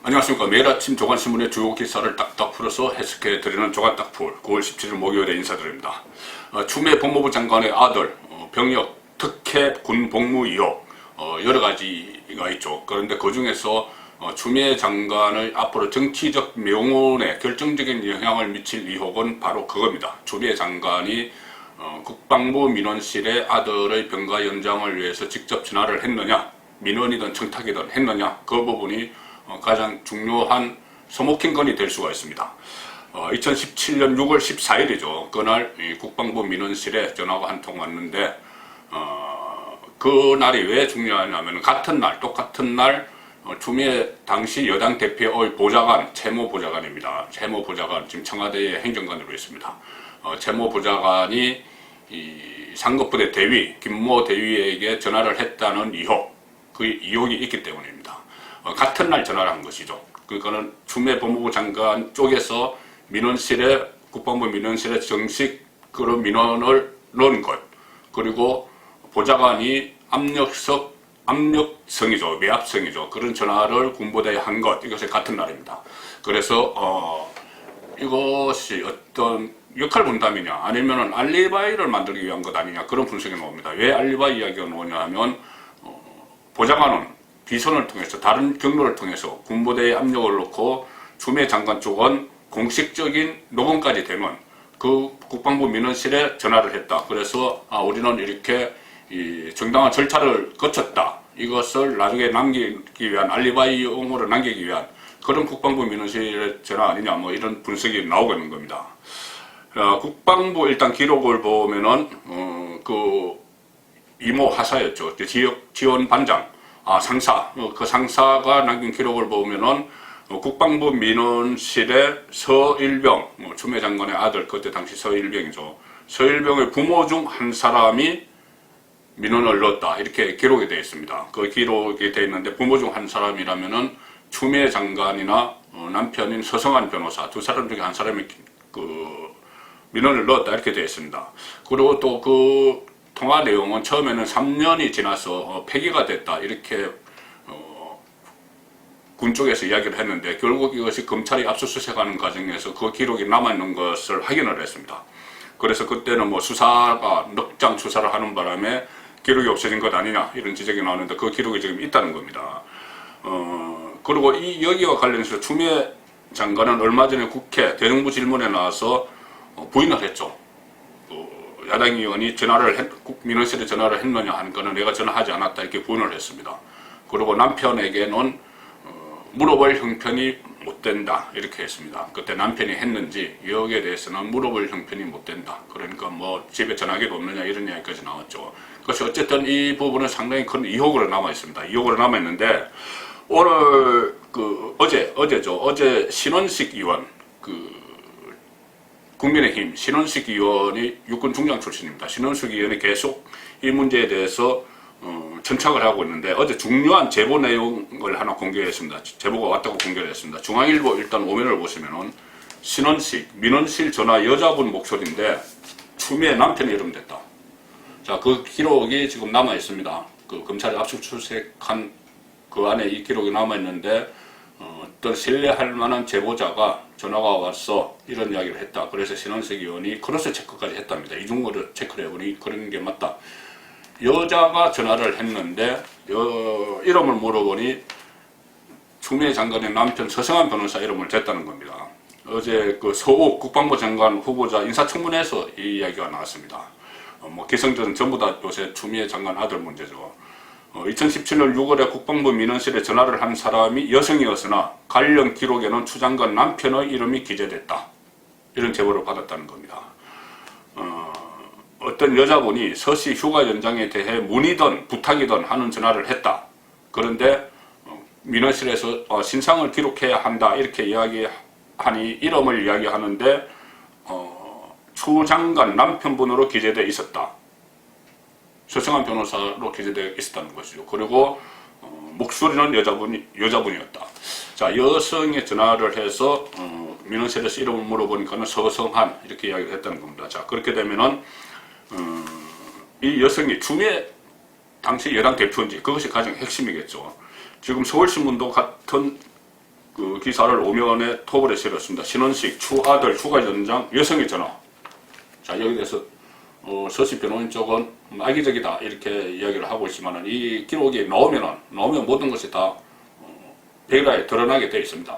안녕하십니까. 매일 아침 조간신문의 주요 기사를 딱딱 풀어서 해석해드리는 조간딱풀 9월 17일 목요일에 인사드립니다. 추미애 법무부 장관의 아들 병역 특혜 군 복무 의혹 여러 가지가 있죠. 그런데 그 중에서 추미애 장관의 앞으로 정치적 명운에 결정적인 영향을 미칠 의혹은 바로 그겁니다. 추미애 장관이 국방부 민원실에 아들의 병가 연장을 위해서 직접 전화를 했느냐, 민원이든 청탁이든 했느냐, 그 부분이 가장 중요한 소모킹건이 될 수가 있습니다. 2017년 6월 14일이죠. 그날 국방부 민원실에 전화가 한 통 왔는데 그날이 왜 중요하냐면 같은 날, 똑같은 날 추미애 당시 여당 대표의 보좌관, 채무보좌관입니다. 채무보좌관, 지금 청와대의 행정관으로 있습니다. 채무보좌관이 이 상급부대 대위, 김모 대위에게 전화를 했다는 의혹, 그 의혹이 있기 때문입니다. 같은 날 전화를 한 것이죠. 그거는 추미애 법무부 장관 쪽에서 민원실에, 국방부 민원실에 정식 그런 민원을 넣은 것, 그리고 보좌관이 압력성이죠. 외압성이죠. 그런 전화를 군부대에 한 것, 이것이 같은 날입니다. 그래서 이것이 어떤 역할 분담이냐, 아니면은 알리바이를 만들기 위한 것 아니냐, 그런 분석이 나옵니다. 왜 알리바이 이야기가 나오냐 하면 보좌관은 비선을 통해서, 다른 경로를 통해서 군부대에 압력을 넣고 추미애 장관 쪽은 공식적인 녹음까지 되면 그 국방부 민원실에 전화를 했다. 그래서 우리는 이렇게 정당한 절차를 거쳤다. 이것을 나중에 남기기 위한, 알리바이용으로 남기기 위한 그런 국방부 민원실의 전화 아니냐, 뭐 이런 분석이 나오고 있는 겁니다. 국방부 일단 기록을 보면은 그 이모 하사였죠. 지역 지원 반장, 상사, 그 상사가 남긴 기록을 보면은 국방부 민원실에 서일병, 추미애 장관의 아들, 그때 당시 서일병이죠. 서일병의 부모 중 한 사람이 민원을 넣었다. 이렇게 기록이 되어 있습니다. 그 기록이 되어 있는데 부모 중 한 사람이라면은 추미애 장관이나 남편인 서성한 변호사, 두 사람 중에 한 사람이 그 민원을 넣었다. 이렇게 되어 있습니다. 그리고 또 그 통화 내용은 처음에는 3년이 지나서 폐기가 됐다. 이렇게 군 쪽에서 이야기를 했는데 결국 이것이 검찰이 압수수색하는 과정에서 그 기록이 남아있는 것을 확인을 했습니다. 그래서 그때는 뭐 수사가 넉장 수사를 하는 바람에 기록이 없어진 것 아니냐, 이런 지적이 나오는데 그 기록이 지금 있다는 겁니다. 그리고 여기와 관련해서 추미애 장관은 얼마 전에 국회 대정부 질문에 나와서 부인을 했죠. 야당 의원이 민원실에 전화를 했느냐 하는 거는 내가 전화하지 않았다, 이렇게 부인을 했습니다. 그리고 남편에게는 물어볼 형편이 못 된다, 이렇게 했습니다. 그때 남편이 했는지 여기에 대해서는 물어볼 형편이 못 된다. 그러니까 뭐 집에 전화기도 없느냐, 이런 이야기까지 나왔죠. 그래서 어쨌든 이 부분은 상당히 큰 의혹으로 남아 있습니다. 의혹으로 남아 있는데 오늘 어제죠. 어제 신원식 의원, 국민의힘 신원식 의원이 육군 중장 출신입니다. 신원식 의원이 계속 이 문제에 대해서 천착을 하고 있는데 어제 중요한 제보 내용을 하나 공개했습니다. 제보가 왔다고 공개를 했습니다. 중앙일보 일단 오면을 보시면은 신원식 민원실 전화 여자분 목소리인데 추미애 남편 이름 됐다. 자, 그 기록이 지금 남아 있습니다. 그 검찰이 압수수색한 그 안에 이 기록이 남아 있는데 어떤 신뢰할 만한 제보자가 전화가 왔어, 이런 이야기를 했다. 그래서 신원식 의원이 크로스 체크까지 했답니다. 이중거를 체크를 해보니 그런 게 맞다. 여자가 전화를 했는데 이름을 물어보니 추미애 장관의 남편 서성한 변호사 이름을 댔다는 겁니다. 어제 그 서욱 국방부 장관 후보자 인사청문회에서 이 이야기가 나왔습니다. 뭐 기성들은 전부 다 요새 추미애 장관 아들 문제죠. 2017년 6월에 국방부 민원실에 전화를 한 사람이 여성이었으나 관련 기록에는 추 장관 남편의 이름이 기재됐다. 이런 제보를 받았다는 겁니다. 어떤 여자분이 서씨 휴가 연장에 대해 문의든 부탁이든 하는 전화를 했다. 그런데 민원실에서 신상을 기록해야 한다, 이렇게 이야기하니 이름을 이야기하는데 추 장관 남편분으로 기재되어 있었다. 서성한 변호사로 기재되어 있었다는 것이죠. 그리고 목소리는 여자분이었다. 자, 여성의 전화를 해서 민원실에서 이름을 물어보니까는 서성한, 이렇게 이야기를 했다는 겁니다. 자, 그렇게 되면은 이 여성이 추미애 당시 여당 대표인지, 그것이 가장 핵심이겠죠. 지금 서울신문도 같은 그 기사를 오면에 톱을에 실었습니다. 신원식 추아들 추가전장 여성의 전화. 자, 여기 대해서 서씨 변호인 쪽은 악의적이다 이렇게 이야기를 하고 있지만 이 기록이 나오면 모든 것이 다 베일하에 드러나게 되어 있습니다.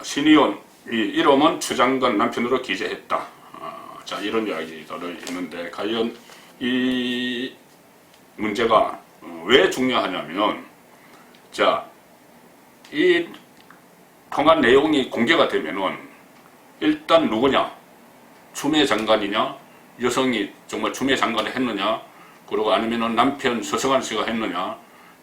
신의원 이 이름은 추 장관 남편으로 기재했다. 자, 이런 이야기들이 있는데 과연 이 문제가 왜 중요하냐면, 자, 이 통한 내용이 공개가 되면은 일단 누구냐, 추미애 장관이냐, 여성이 정말 추미애 장관을 했느냐, 그리고 아니면은 남편 서성한 씨가 했느냐,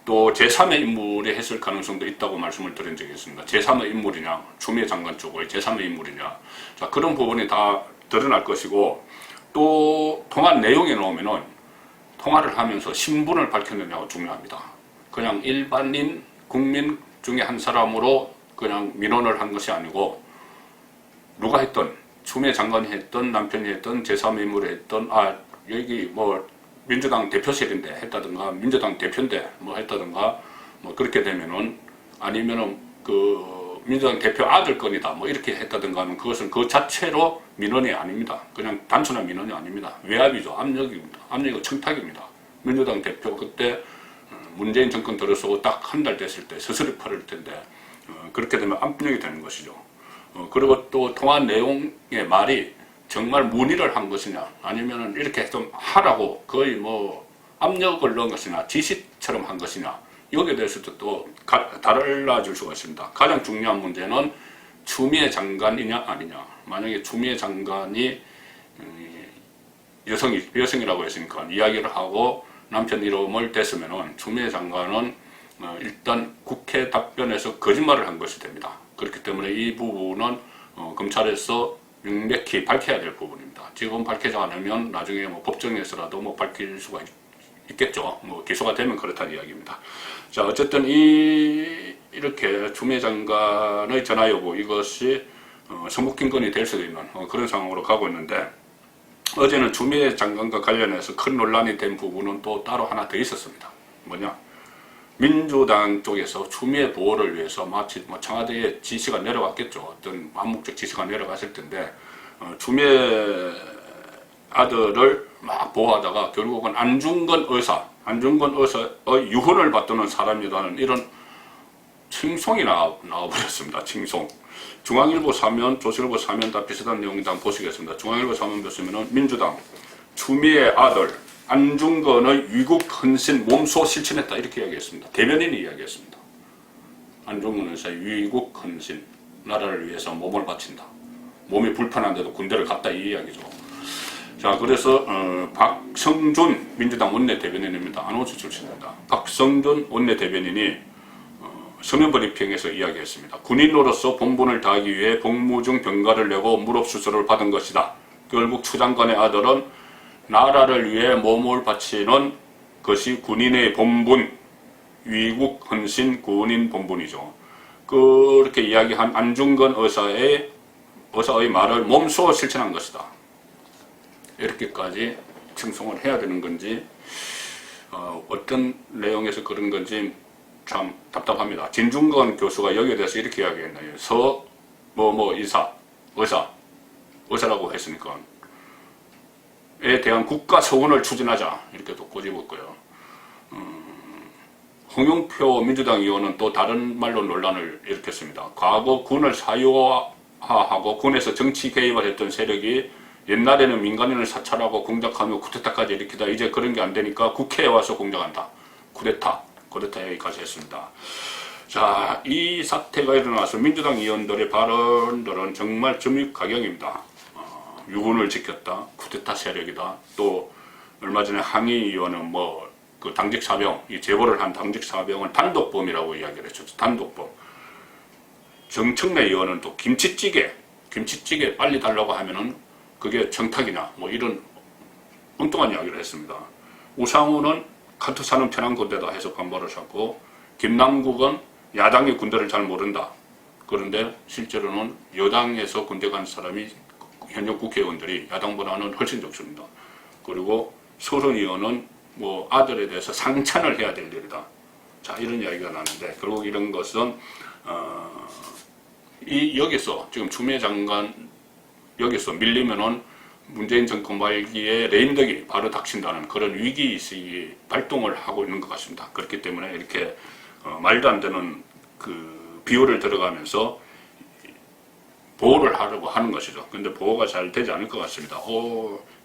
또 제3의 인물이 했을 가능성도 있다고 말씀을 드린 적이 있습니다. 제3의 인물이냐, 추미애 장관 쪽의 제3의 인물이냐, 자, 그런 부분이 다 드러날 것이고, 또 통한 내용에 나오면은 통화를 하면서 신분을 밝혔느냐가 중요합니다. 그냥 일반인 국민 중에 한 사람으로 그냥 민원을 한 것이 아니고, 누가 했던, 추미애 장관이 했던, 남편이 했던, 제3의 인물이 했던, 여기 뭐 민주당 대표실인데 했다든가, 민주당 대표인데 뭐 했다든가, 뭐 그렇게 되면은, 아니면은 그 민주당 대표 아들 건이다 뭐 이렇게 했다든가 하면 그것은 그 자체로 민원이 아닙니다. 그냥 단순한 민원이 아닙니다. 외압이죠. 압력입니다. 압력이고 청탁입니다. 민주당 대표 그때 문재인 정권 들어서고 딱 한 달 됐을 때 서서히 팔을 텐데, 그렇게 되면 압력이 되는 것이죠. 그리고 또 통화 내용의 말이 정말 문의를 한 것이냐, 아니면은 이렇게 좀 하라고 거의 뭐 압력을 넣은 것이냐, 지시처럼 한 것이냐, 여기에 대해서도 또 달라질 수가 있습니다. 가장 중요한 문제는 추미애 장관이냐 아니냐. 만약에 추미애 장관이 여성이라고 했으니까 이야기를 하고 남편 이름을 댔으면은 추미애 장관은 일단 국회 답변에서 거짓말을 한 것이 됩니다. 그렇기 때문에 이 부분은 검찰에서 명백히 밝혀야 될 부분입니다. 지금 밝히지 않으면 나중에 뭐 법정에서라도 뭐 밝힐 수가 있겠죠. 뭐 기소가 되면 그렇다는 이야기입니다. 자, 어쨌든 이렇게 추미애 장관의 전화 여부, 이것이 성폭행건이 될 수도 있는 그런 상황으로 가고 있는데, 어제는 추미애 장관과 관련해서 큰 논란이 된 부분은 또 따로 하나 더 있었습니다. 뭐냐? 민주당 쪽에서 추미애 보호를 위해서 마치 뭐 청와대에 지시가 내려갔겠죠. 어떤 암묵적 지시가 내려갔을 텐데, 추미애 아들을 막 보호하다가 결국은 안중근 의사의 유언을 받드는 사람이라는 이런 칭송이 나와버렸습니다. 칭송. 중앙일보 사면, 조선일보 사면 다 비슷한 내용이 다 보시겠습니다. 중앙일보 사면 보시면은 민주당 추미애 아들 안중근의 위국 헌신 몸소 실천했다 이렇게 이야기했습니다. 대변인이 이야기했습니다. 안중근 의사의 위국 헌신, 나라를 위해서 몸을 바친다. 몸이 불편한데도 군대를 갔다 이 이야기죠. 자, 그래서 박성준 민주당 원내대변인입니다. 아나운서 출신입니다. 박성준 원내대변인이 서면 브리핑에서 이야기했습니다. 군인으로서 본분을 다하기 위해 복무 중 병가를 내고 무릎 수술을 받은 것이다. 결국 추 장관의 아들은 나라를 위해 몸을 바치는 것이 군인의 본분, 위국 헌신 군인 본분이죠. 그렇게 이야기한 안중근 의사의 말을 몸소 실천한 것이다. 이렇게까지 칭송을 해야 되는 건지, 어떤 내용에서 그런 건지 참 답답합니다. 진중권 교수가 여기에 대해서 이렇게 이야기했나요? 의사라고 했으니까 에 대한 국가 서원을 추진하자 이렇게 또 꼬집었고요. 홍영표 민주당 의원은 또 다른 말로 논란을 일으켰습니다. 과거 군을 사유화하고 군에서 정치 개입을 했던 세력이 옛날에는 민간인을 사찰하고 공작하며 쿠데타까지 일으키다 이제 그런 게 안 되니까 국회에 와서 공작한다. 쿠데타 얘기까지 했습니다. 자, 이 사태가 일어나서 민주당 의원들의 발언들은 정말 점입가경입니다. 유군을 지켰다, 쿠데타 세력이다. 또 얼마 전에 항의 의원은 그 당직 사병, 이 제보를 한 당직 사병은 단독범이라고 이야기를 했죠. 단독범. 정청래 의원은 또 김치찌개 빨리 달라고 하면은 그게 청탁이냐, 뭐 이런 엉뚱한 이야기를 했습니다. 우상호는 카트 사는 편한 군대다 해서 반발을 했고, 김남국은 야당의 군대를 잘 모른다. 그런데 실제로는 여당에서 군대 간 사람이 현역 국회의원들이 야당보다는 훨씬 적습니다. 그리고 서른 의원은 뭐 아들에 대해서 상찬을 해야 될 일이다. 자, 이런 이야기가 나는데, 결국 이런 것은 여기서 지금 추미애 장관 여기서 밀리면은 문재인 정권 말기에 레임덕이 바로 닥친다는 그런 위기의식이 발동을 하고 있는 것 같습니다. 그렇기 때문에 이렇게 말도 안 되는 그 비호를 들어가면서 보호를 하려고 하는 것이죠. 근데 보호가 잘 되지 않을 것 같습니다.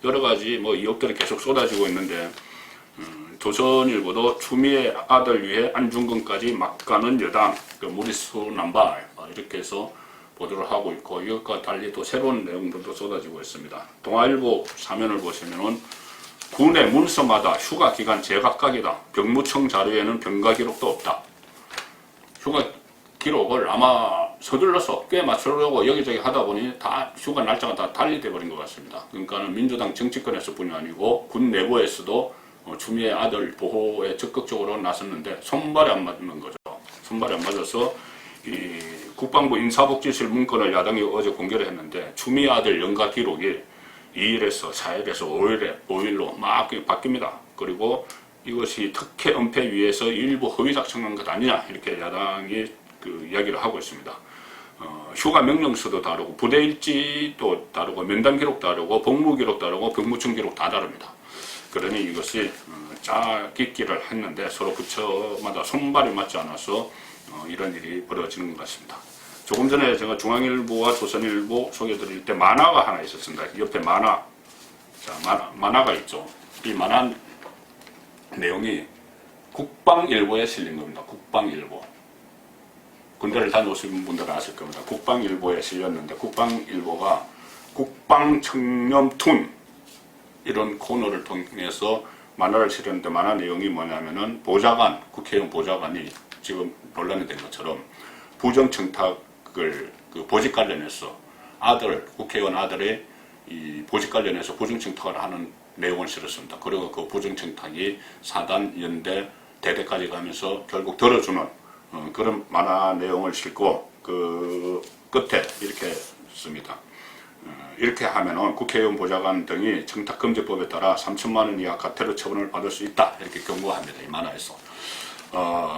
여러 가지 뭐 의혹들이 계속 쏟아지고 있는데, 조선일보도 추미애 아들 위해 안중근까지 막 가는 여당, 그 무리수 남발, 이렇게 해서 보도를 하고 있고, 이것과 달리 또 새로운 내용들도 쏟아지고 있습니다. 동아일보 사면을 보시면은 군의 문서마다 휴가 기간 제각각이다. 병무청 자료에는 병가 기록도 없다. 휴가 기록을 아마 서둘러서 꽤 맞추려고 여기저기 하다 보니 다 휴가 날짜가 다 달리돼 버린 것 같습니다. 그러니까는 민주당 정치권에서뿐이 아니고 군 내부에서도 추미애 아들 보호에 적극적으로 나섰는데 손발이 안 맞는 거죠. 손발이 안 맞아서 이 국방부 인사복지실 문건을 야당이 어제 공개를 했는데, 추미애 아들 연가 기록이 2일에서 4일에서 5일로 막 바뀝니다. 그리고 이것이 특혜 은폐 위해서 일부 허위 작성한 것 아니냐, 이렇게 야당이 그 이야기를 하고 있습니다. 휴가 명령서도 다르고 부대 일지도 다르고 면담 기록 다르고 복무 기록 다르고 병무청 기록 다 다릅니다. 그러니 이것이 짜깁기를 했는데 서로 부처마다 손발이 맞지 않아서 이런 일이 벌어지는 것 같습니다. 조금 전에 제가 중앙일보와 조선일보 소개드릴 때 만화가 하나 있었습니다. 옆에 만화, 자, 만화가 있죠. 이 만화 내용이 국방일보에 실린 겁니다. 국방일보. 군대를 다녀오신 분들은 아실 겁니다. 국방일보에 실렸는데, 국방일보가 국방청렴툰 이런 코너를 통해서 만화를 실었는데, 만화 내용이 뭐냐면은 보좌관, 국회의원 보좌관이 지금 논란이 된 것처럼 부정청탁을 그 보직 관련해서 국회의원 아들의 이 보직 관련해서 부정청탁을 하는 내용을 실었습니다. 그리고 그 부정청탁이 사단, 연대, 대대까지 가면서 결국 들어주는 그런 만화 내용을 싣고 그 끝에 이렇게 씁니다. 이렇게 하면은 국회의원 보좌관 등이 청탁금지법에 따라 3천만 원 이하 가태료 처분을 받을 수 있다, 이렇게 경고합니다. 이 만화에서.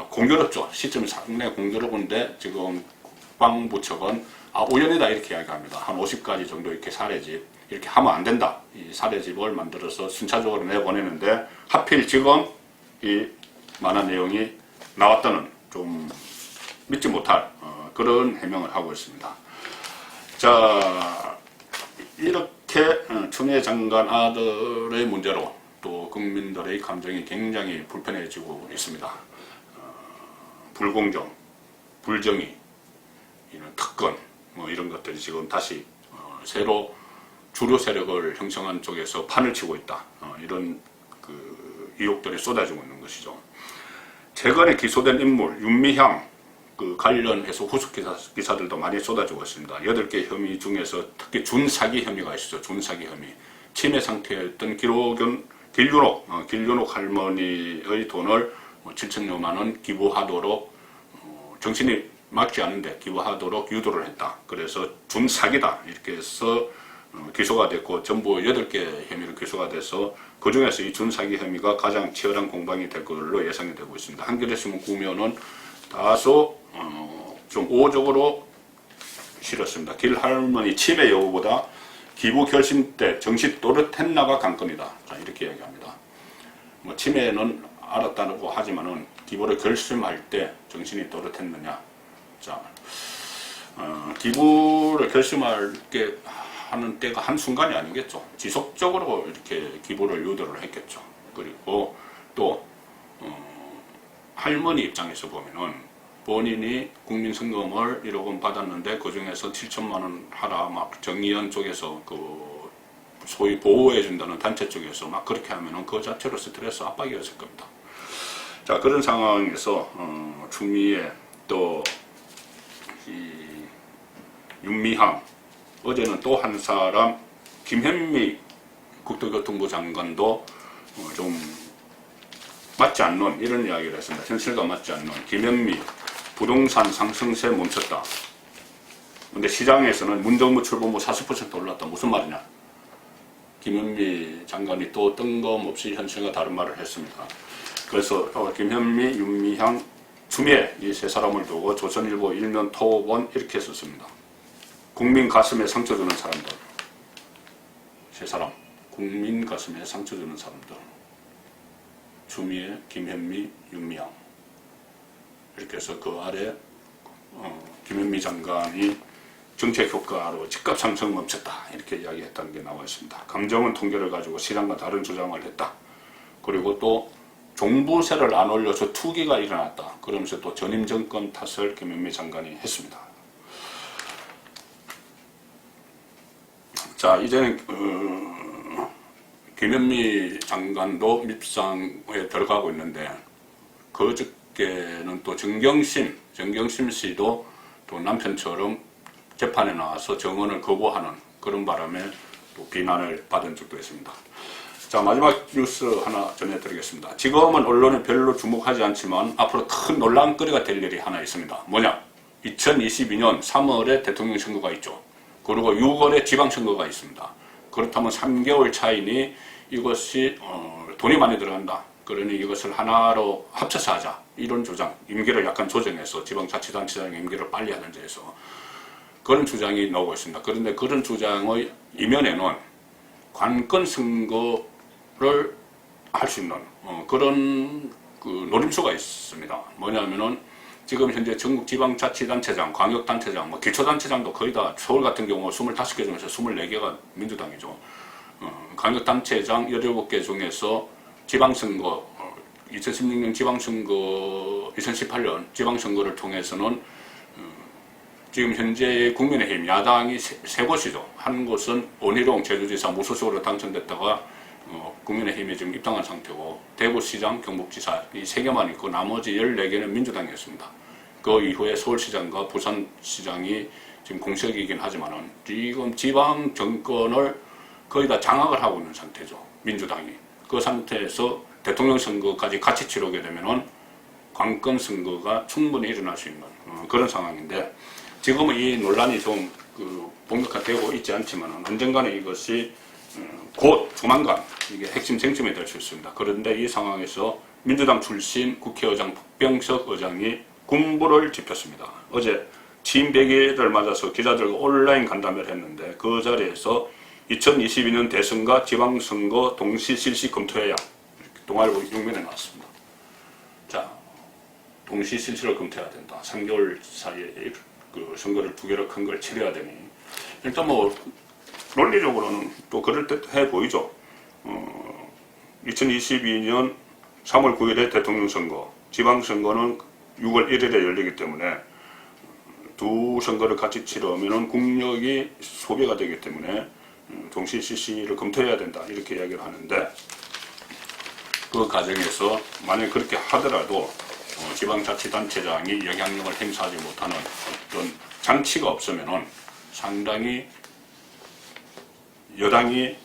공교롭죠. 시점이 상당히 공교롭은데 지금 국방부 측은 우연이다, 이렇게 이야기합니다. 한 50가지 정도 이렇게 사례집, 이렇게 하면 안 된다, 이 사례집을 만들어서 순차적으로 내보내는데, 하필 지금 이 만화 내용이 나왔다는 좀 믿지 못할 그런 해명을 하고 있습니다. 자, 이렇게 추미애 장관 아들의 문제로 또 국민들의 감정이 굉장히 불편해지고 있습니다. 불공정, 불정의, 이런 특권, 뭐 이런 것들이 지금 다시 새로 주류 세력을 형성한 쪽에서 판을 치고 있다, 이런 그 의혹들이 쏟아지고 있는 것이죠. 최근에 기소된 인물 윤미향 그 관련해서 후속 기사들도 많이 쏟아지고 있습니다. 8개 혐의 중에서 특히 준사기 혐의가 있었죠. 준사기 혐의. 치매 상태였던 길윤옥 할머니의 돈을 7천여만 원 기부하도록 정신이 맞지 않은데 기부하도록 유도를 했다. 그래서 준사기다, 이렇게 해서 기소가 됐고, 전부 8개 혐의로 기소가 돼서 그 중에서 이 준사기 혐의가 가장 치열한 공방이 될 걸로 예상이 되고 있습니다. 한겨레신문 구면은 다소 좀 우호적으로 실었습니다. 길할머니 치매 여부보다 기부 결심 때 정신 또렷했나가 관건이다, 이렇게 이야기합니다. 뭐 치매는 알았다고 하지만은 기부를 결심할 때 정신이 또렷했느냐. 자, 기부를 결심할 게 하는 때가 한순간이 아니겠죠. 지속적으로 이렇게 기부를 유도를 했겠죠. 그리고 또 할머니 입장에서 보면은 본인이 국민성금을 1억 원 받았는데 그 중에서 7천만 원 하라, 막 정의연 쪽에서 그 소위 보호해준다는 단체 쪽에서 막 그렇게 하면은 그 자체로 스트레스 압박이었을 겁니다. 자, 그런 상황에서 추미애 또 이 윤미향, 어제는 또 한 사람 김현미 국토교통부 장관도 좀 맞지 않는 이런 이야기를 했습니다. 현실과 맞지 않는. 김현미 부동산 상승세 멈췄다. 근데 시장에서는 문정부 출범후 40% 올랐다. 무슨 말이냐? 김현미 장관이 또 뜬금없이 현실과 다른 말을 했습니다. 그래서 김현미, 윤미향, 추미애 이 세 사람을 두고 조선일보 일면 토본 이렇게 썼습니다. 국민 가슴에 상처 주는 사람들. 세 사람. 국민 가슴에 상처 주는 사람들. 추미애, 김현미, 윤미향. 이렇게 해서 그 아래 김현미 장관이 정책 효과로 집값 상승 멈췄다. 이렇게 이야기했다는 게 나와 있습니다. 감정은 통계를 가지고 시장과 다른 주장을 했다. 그리고 또 종부세를 안 올려서 투기가 일어났다. 그러면서 또 전임 정권 탓을 김현미 장관이 했습니다. 자, 이제는 김현미 장관도 밉상에 들어가고 있는데 그저께는 또 정경심 씨도 또 남편처럼 재판에 나와서 정언을 거부하는 그런 바람에 또 비난을 받은 적도 있습니다. 자, 마지막 뉴스 하나 전해드리겠습니다. 지금은 언론에 별로 주목하지 않지만 앞으로 큰 논란거리가 될 일이 하나 있습니다. 뭐냐? 2022년 3월에 대통령 선거가 있죠. 그리고 6월에 지방선거가 있습니다. 그렇다면 3개월 차이니 이것이 돈이 많이 들어간다. 그러니 이것을 하나로 합쳐서 하자. 이런 주장, 임기를 약간 조정해서 지방자치단체장 임기를 빨리 하든지 해서 그런 주장이 나오고 있습니다. 그런데 그런 주장의 이면에는 관건 선거를 할 수 있는 그런 노림수가 있습니다. 뭐냐면은 지금 현재 전국 지방자치단체장, 광역단체장, 기초단체장도 거의 다 서울 같은 경우 25개 중에서 24개가 민주당이죠. 광역단체장 17개 중에서 지방선거, 2016년 지방선거, 2018년 지방선거를 통해서는 지금 현재 국민의힘 야당이 세 곳이죠. 한 곳은 원희룡 제주지사 무소속으로 당선됐다가 국민의힘에 지금 입당한 상태고, 대구시장, 경북지사 이 3개만 있고 나머지 14개는 민주당이었습니다. 그 이후에 서울시장과 부산시장이 지금 공석이긴 하지만은 지금 지방 정권을 거의 다 장악을 하고 있는 상태죠. 민주당이. 그 상태에서 대통령 선거까지 같이 치르게 되면은 관건 선거가 충분히 일어날 수 있는 그런 상황인데, 지금은 이 논란이 좀 본격화되고 있지 않지만 언젠가는 이것이 곧 조만간 이게 핵심 쟁점이 될 수 있습니다. 그런데 이 상황에서 민주당 출신 국회의장 박병석 의장이 군부를 짚었습니다. 어제 취임 100일을 맞아서 기자들과 온라인 간담회를 했는데 그 자리에서 2022년 대선과 지방선거 동시 실시 검토해야 동아일보 6면에 나왔습니다. 자, 동시 실시를 검토해야 된다. 3개월 사이에 그 선거를 2개로 큰 걸 치러야 되니 일단 논리적으로는 또 그럴듯해 보이죠. 2022년 3월 9일에 대통령 선거, 지방선거는 6월 1일에 열리기 때문에 두 선거를 같이 치르면 국력이 소비가 되기 때문에 동시 실시를 검토해야 된다 이렇게 이야기를 하는데, 그 과정에서 만약 그렇게 하더라도 지방자치단체장이 영향력을 행사하지 못하는 어떤 장치가 없으면은 상당히 여당이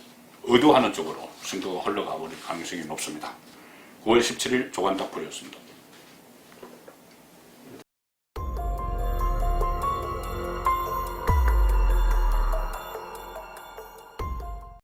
의도하는 쪽으로 선거가 흘러가 버릴 가능성이 높습니다. 9월 17일 조간닥불이었습니다.